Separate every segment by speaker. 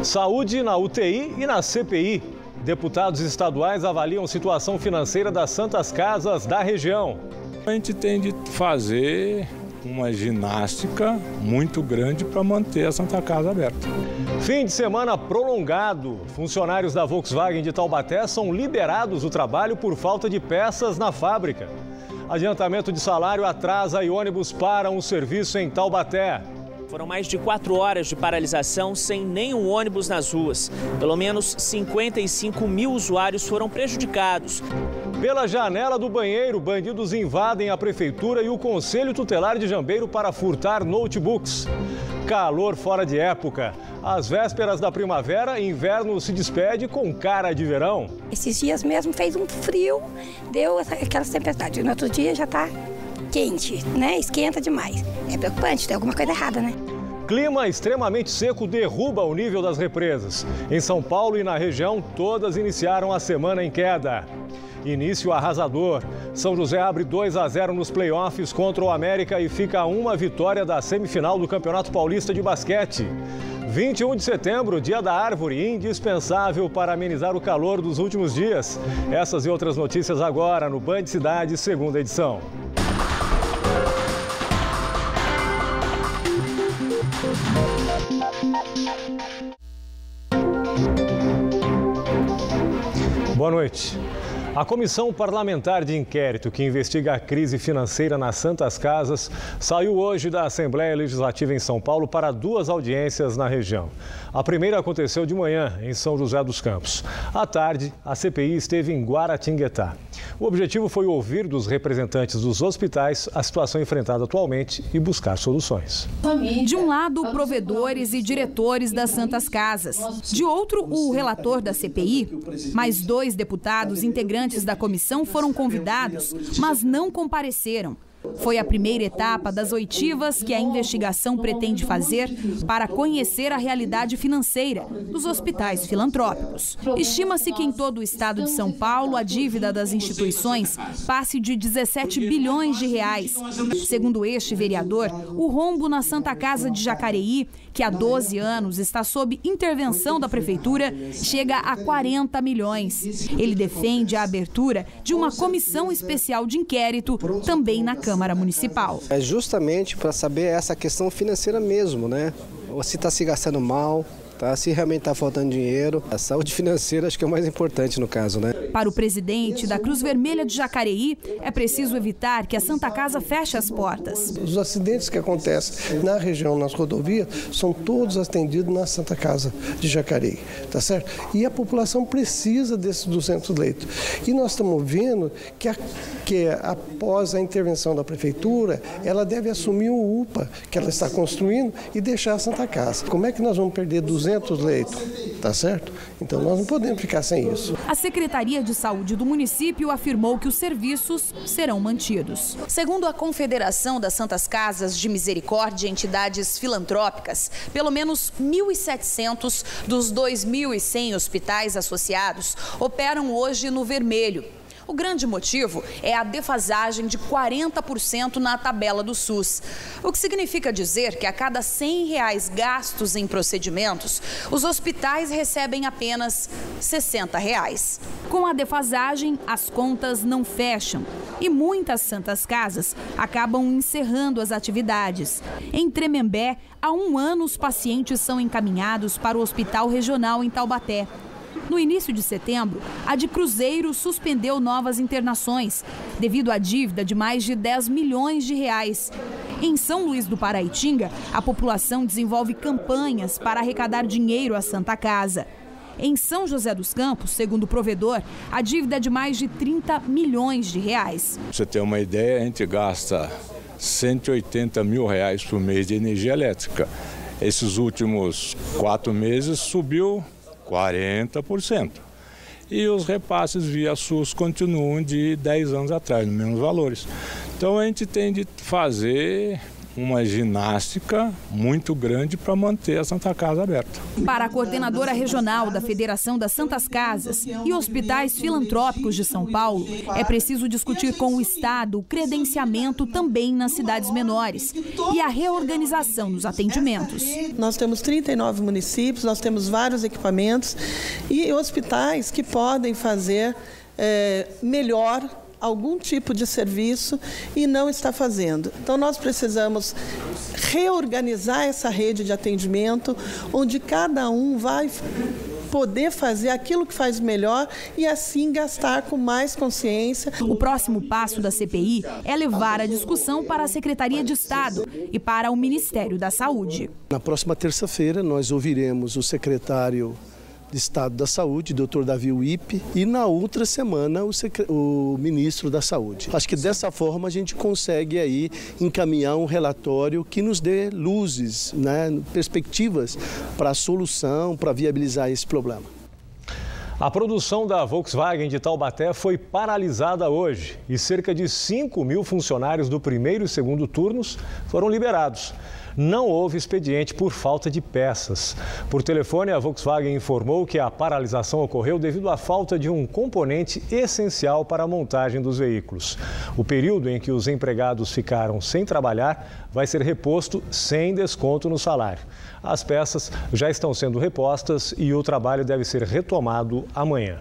Speaker 1: Saúde na UTI e na CPI. Deputados estaduais avaliam situação financeira das Santas Casas da região.
Speaker 2: A gente tem de fazer uma ginástica muito grande para manter a Santa Casa aberta.
Speaker 1: Fim de semana prolongado. Funcionários da Volkswagen de Taubaté são liberados do trabalho por falta de peças na fábrica. Adiantamento de salário atrasa e ônibus param o serviço em Taubaté.
Speaker 3: Foram mais de 4 horas de paralisação sem nenhum ônibus nas ruas. Pelo menos 55 mil usuários foram prejudicados.
Speaker 1: Pela janela do banheiro, bandidos invadem a prefeitura e o Conselho Tutelar de Jambeiro para furtar notebooks. Calor fora de época. Às vésperas da primavera, inverno se despede com cara de verão.
Speaker 4: Esses dias mesmo fez um frio, deu aquelas tempestades. No outro dia já está quente, né? Esquenta demais. É preocupante, tem alguma coisa errada, né?
Speaker 1: Clima extremamente seco derruba o nível das represas. Em São Paulo e na região, todas iniciaram a semana em queda. Início arrasador. São José abre 2-0 nos playoffs contra o América e fica a uma vitória da semifinal do Campeonato Paulista de Basquete. 21 de setembro, Dia da Árvore, indispensável para amenizar o calor dos últimos dias. Essas e outras notícias agora no Band Cidade, segunda edição. Boa noite. A Comissão Parlamentar de Inquérito, que investiga a crise financeira nas Santas Casas, saiu hoje da Assembleia Legislativa em São Paulo para 2 audiências na região. A primeira aconteceu de manhã, em São José dos Campos. À tarde, a CPI esteve em Guaratinguetá. O objetivo foi ouvir dos representantes dos hospitais a situação enfrentada atualmente e buscar soluções.
Speaker 5: De um lado, provedores e diretores das Santas Casas. De outro, o relator da CPI. Mais 2 deputados integrantes da comissão foram convidados, mas não compareceram. Foi a primeira etapa das oitivas que a investigação pretende fazer para conhecer a realidade financeira dos hospitais filantrópicos. Estima-se que em todo o estado de São Paulo a dívida das instituições passe de 17 bilhões de reais. Segundo este vereador, o rombo na Santa Casa de Jacareí, que há 12 anos está sob intervenção da prefeitura, chega a 40 milhões. Ele defende a abertura de uma comissão especial de inquérito também na Câmara Municipal.
Speaker 6: É justamente para saber essa questão financeira mesmo, né? Ou se está se gastando mal, tá? Se realmente está faltando dinheiro. A saúde financeira acho que é o mais importante no caso, né?
Speaker 5: Para o presidente da Cruz Vermelha de Jacareí, é preciso evitar que a Santa Casa feche as portas.
Speaker 7: Os acidentes que acontecem na região, nas rodovias, são todos atendidos na Santa Casa de Jacareí, tá certo? E a população precisa desses 200 leitos. E nós estamos vendo que após a intervenção da prefeitura, ela deve assumir o UPA que ela está construindo e deixar a Santa Casa. Como é que nós vamos perder 200 leitos, tá certo? Então nós não podemos ficar sem isso.
Speaker 5: A Secretaria de Saúde do município afirmou que os serviços serão mantidos. Segundo a Confederação das Santas Casas de Misericórdia e Entidades Filantrópicas, pelo menos 1.700 dos 2.100 hospitais associados operam hoje no vermelho. O grande motivo é a defasagem de 40% na tabela do SUS. O que significa dizer que a cada R$100 gastos em procedimentos, os hospitais recebem apenas R$60. Com a defasagem, as contas não fecham e muitas Santas Casas acabam encerrando as atividades. Em Tremembé, há 1 ano os pacientes são encaminhados para o Hospital Regional em Taubaté. No início de setembro, a de Cruzeiro suspendeu novas internações, devido à dívida de mais de 10 milhões de reais. Em São Luís do Paraitinga, a população desenvolve campanhas para arrecadar dinheiro à Santa Casa. Em São José dos Campos, segundo o provedor, a dívida é de mais de 30 milhões de reais.
Speaker 2: Pra você ter uma ideia, a gente gasta R$180 mil por mês de energia elétrica. Esses últimos 4 meses subiu 40%. E os repasses via SUS continuam de 10 anos atrás, nos mesmos valores. Então a gente tem de fazer uma ginástica muito grande para manter a Santa Casa aberta.
Speaker 5: Para a coordenadora regional da Federação das Santas Casas e Hospitais Filantrópicos de São Paulo, é preciso discutir com o Estado o credenciamento também nas cidades menores e a reorganização dos atendimentos.
Speaker 8: Nós temos 39 municípios, nós temos vários equipamentos e hospitais que podem fazer melhor algum tipo de serviço e não está fazendo. Então nós precisamos reorganizar essa rede de atendimento, onde cada um vai poder fazer aquilo que faz melhor e assim gastar com mais consciência.
Speaker 5: O próximo passo da CPI é levar a discussão para a Secretaria de Estado e para o Ministério da Saúde.
Speaker 6: Na próxima terça-feira nós ouviremos o secretário de Estado da Saúde, Dr. Davi Wippe, e na outra semana o ministro da Saúde. Acho que dessa forma a gente consegue aí encaminhar um relatório que nos dê luzes, né, perspectivas para a solução, para viabilizar esse problema.
Speaker 1: A produção da Volkswagen de Taubaté foi paralisada hoje e cerca de 5.000 funcionários do primeiro e segundo turnos foram liberados. Não houve expediente por falta de peças. Por telefone, a Volkswagen informou que a paralisação ocorreu devido à falta de um componente essencial para a montagem dos veículos. O período em que os empregados ficaram sem trabalhar vai ser reposto sem desconto no salário. As peças já estão sendo repostas e o trabalho deve ser retomado amanhã.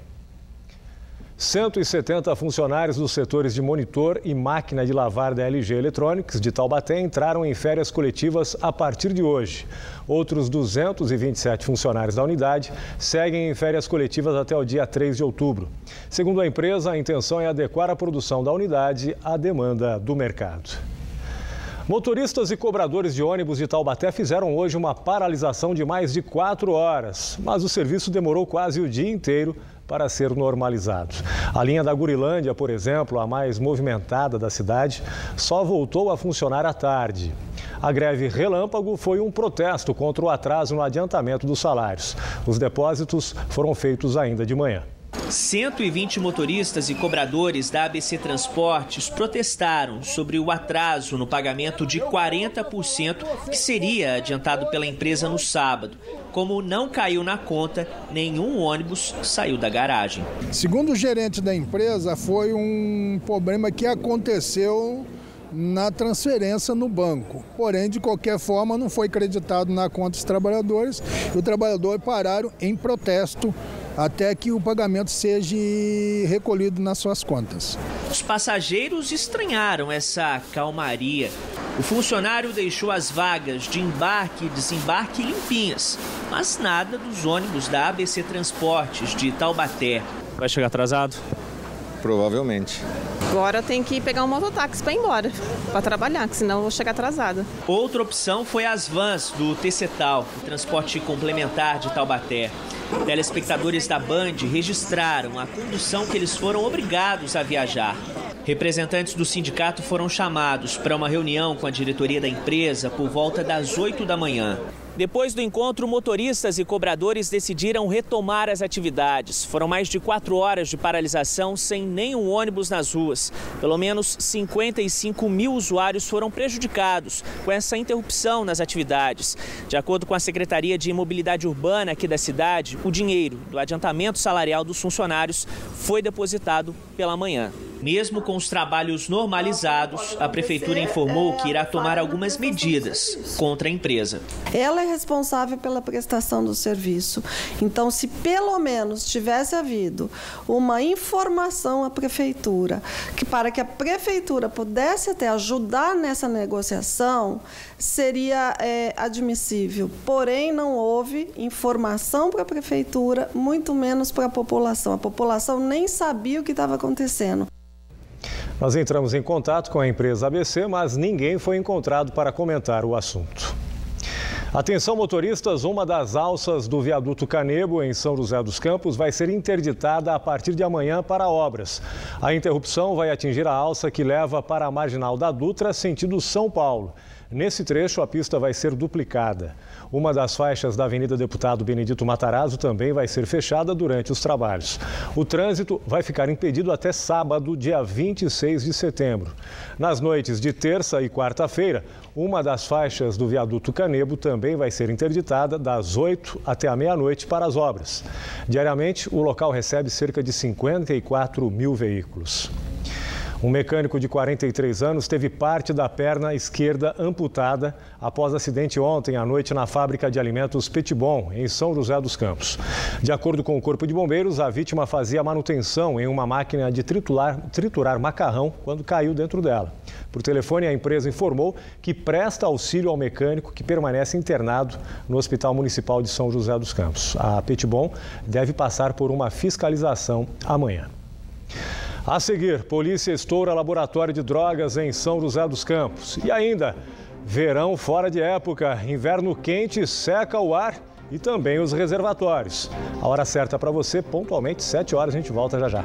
Speaker 1: 170 funcionários dos setores de monitor e máquina de lavar da LG Electronics de Taubaté entraram em férias coletivas a partir de hoje. Outros 227 funcionários da unidade seguem em férias coletivas até o dia 3 de outubro. Segundo a empresa, a intenção é adequar a produção da unidade à demanda do mercado. Motoristas e cobradores de ônibus de Taubaté fizeram hoje uma paralisação de mais de 4 horas, mas o serviço demorou quase o dia inteiro para ser normalizado. A linha da Gurilândia, por exemplo, a mais movimentada da cidade, só voltou a funcionar à tarde. A greve relâmpago foi um protesto contra o atraso no adiantamento dos salários. Os depósitos foram feitos ainda de manhã.
Speaker 3: 120 motoristas e cobradores da ABC Transportes protestaram sobre o atraso no pagamento de 40% que seria adiantado pela empresa no sábado. Como não caiu na conta, nenhum ônibus saiu da garagem.
Speaker 9: Segundo o gerente da empresa, foi um problema que aconteceu na transferência no banco. Porém, de qualquer forma, não foi creditado na conta dos trabalhadores e os trabalhadores pararam em protesto até que o pagamento seja recolhido nas suas contas.
Speaker 3: Os passageiros estranharam essa calmaria. O funcionário deixou as vagas de embarque e desembarque limpinhas, mas nada dos ônibus da ABC Transportes de Taubaté. Vai chegar atrasado?
Speaker 10: Provavelmente.
Speaker 11: Agora tem que pegar um mototáxi para ir embora, para trabalhar, que senão eu vou chegar atrasada.
Speaker 3: Outra opção foi as vans do TCTAL, o transporte complementar de Taubaté. Telespectadores da Band registraram a condução que eles foram obrigados a viajar. Representantes do sindicato foram chamados para uma reunião com a diretoria da empresa por volta das 8 da manhã. Depois do encontro, motoristas e cobradores decidiram retomar as atividades. Foram mais de 4 horas de paralisação sem nenhum ônibus nas ruas. Pelo menos 55 mil usuários foram prejudicados com essa interrupção nas atividades. De acordo com a Secretaria de Mobilidade Urbana aqui da cidade, o dinheiro do adiantamento salarial dos funcionários foi depositado pela manhã. Mesmo com os trabalhos normalizados, a Prefeitura informou que irá tomar algumas medidas contra a empresa.
Speaker 12: Ela é responsável pela prestação do serviço. Então, se pelo menos tivesse havido uma informação à Prefeitura, para que a Prefeitura pudesse até ajudar nessa negociação, seria admissível. Porém, não houve informação para a Prefeitura, muito menos para a população. A população nem sabia o que estava acontecendo.
Speaker 1: Nós entramos em contato com a empresa ABC, mas ninguém foi encontrado para comentar o assunto. Atenção, motoristas, uma das alças do viaduto Canebo, em São José dos Campos, vai ser interditada a partir de amanhã para obras. A interrupção vai atingir a alça que leva para a Marginal da Dutra, sentido São Paulo. Nesse trecho, a pista vai ser duplicada. Uma das faixas da Avenida Deputado Benedito Matarazzo também vai ser fechada durante os trabalhos. O trânsito vai ficar impedido até sábado, dia 26 de setembro. Nas noites de terça e quarta-feira, uma das faixas do viaduto Canedo também vai ser interditada das 8 até a meia-noite para as obras. Diariamente, o local recebe cerca de 54 mil veículos. Um mecânico de 43 anos teve parte da perna esquerda amputada após acidente ontem à noite na fábrica de alimentos Petibon, em São José dos Campos. De acordo com o Corpo de Bombeiros, a vítima fazia manutenção em uma máquina de triturar macarrão quando caiu dentro dela. Por telefone, a empresa informou que presta auxílio ao mecânico que permanece internado no Hospital Municipal de São José dos Campos. A Petibon deve passar por uma fiscalização amanhã. A seguir, polícia estoura laboratório de drogas em São José dos Campos. E ainda, verão fora de época, inverno quente seca o ar e também os reservatórios. A hora certa para você, pontualmente, 7 horas, a gente volta já já.